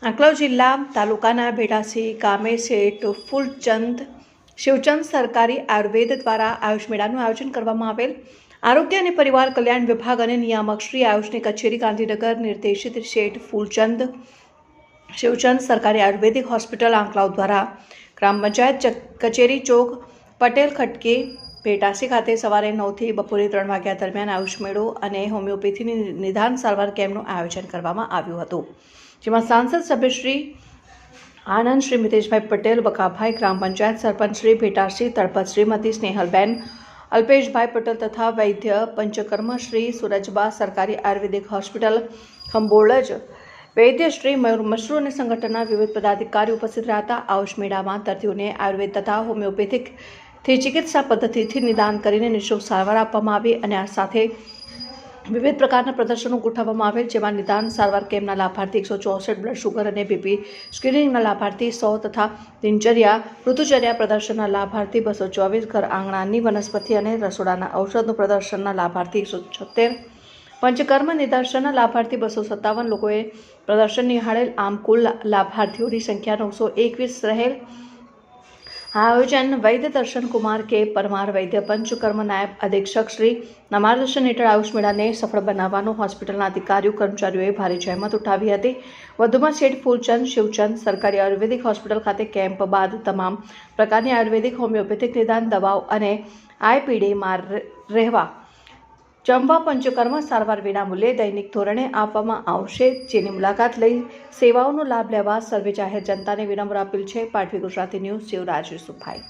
આંકલાવ જિલ્લા તાલુકાના ભેડાસી ગામે શેઠ ફૂલચંદ શિવચંદ સરકારી આયુર્વેદ દ્વારા આયુષ મેળાનું આયોજન કરવામાં આવેલ. આરોગ્ય અને પરિવાર કલ્યાણ વિભાગ અને નિયામક શ્રી આયુષની કચેરી ગાંધીનગર નિર્દેશિત શેઠ ફૂલચંદ શિવચંદ સરકારી આયુર્વેદિક હોસ્પિટલ આંકલાવ દ્વારા ગ્રામ પંચાયત કચેરી ચોક પટેલ ખટકે ભેટાસી ખાતે સવારે 9 થી બપોરે 3 વાગ્યા દરમિયાન આયુષ મેળો અને હોમિયોપેથીની નિદાન સારવાર કેમ્પનું આયોજન કરવામાં આવ્યું હતું, જેમાં સાંસદ સભ્ય શ્રી આનંદ, શ્રી મિતેશભાઈ પટેલ, બકાભાઈ, ગ્રામ પંચાયત સરપંચ શ્રી ભેટાસી તળપત, શ્રીમતી સ્નેહલબેન, અલ્પેશભાઈ પટેલ તથા વૈદ્ય પંચકર્મ શ્રી સુરજબા, સરકારી આયુર્વેદિક હોસ્પિટલ ખંભોળજ વૈદ્ય શ્રી મયુર મશરૂ અને સંગઠનના વિવિધ પદાધિકારીઓ ઉપસ્થિત રહ્યા હતા. આયુષ મેળામાં દર્દીઓને આયુર્વેદ તથા હોમિયોપેથિકથી ચિકિત્સા પદ્ધતિથી નિદાન કરીને નિઃશુલ્ક સારવાર આપવામાં આવી અને આ સાથે વિવિધ પ્રકારના પ્રદર્શનો ગોઠવવામાં આવેલ, જેમાં નિદાન સારવાર કેમ્પના લાભાર્થી 164, બ્લડ શુગર અને બીપી સ્ક્રીનિંગના લાભાર્થી 100 તથા દિનચર્યા ઋતુચર્યા પ્રદર્શનના લાભાર્થી 224, ઘર આંગણાની વનસ્પતિ અને રસોડાના ઔષધનું પ્રદર્શનના લાભાર્થી 176, પંચકર્મ નિદર્શનના લાભાર્થી 257 લોકોએ પ્રદર્શન નિહાળેલ. આમ કુલ લાભાર્થીઓની સંખ્યા 921 રહેલ. આ આયોજન વૈદ્ય દર્શન કુમાર કે પરમાર, વૈદ્ય પંચકર્મ નાયબ અધિક્ષક શ્રીના માર્ગદર્શન હેઠળ આયુષ મેળાને સફળ બનાવવાનો હોસ્પિટલના અધિકારીઓ કર્મચારીઓએ ભારે જહેમત ઉઠાવી હતી. વધુમાં શેઠ ફૂલચંદ શિવચંદ સરકારી આયુર્વેદિક હોસ્પિટલ ખાતે કેમ્પ બાદ તમામ પ્રકારની આયુર્વેદિક, હોમિયોપેથિક નિદાન દવાઓ અને આઈપીડીમાં રહેવા જમવા, પંચકર્મ સારવાર વિનામૂલ્યે દૈનિક ધોરણે આપવામાં આવશે, જેની મુલાકાત લઈ સેવાઓનો લાભ લેવા સર્વે જાહેર જનતાને વિનમ્ર અપીલ છે. પાટવી ગુજરાતી ન્યૂઝ, શિવરાજ યુસુફભાઈ.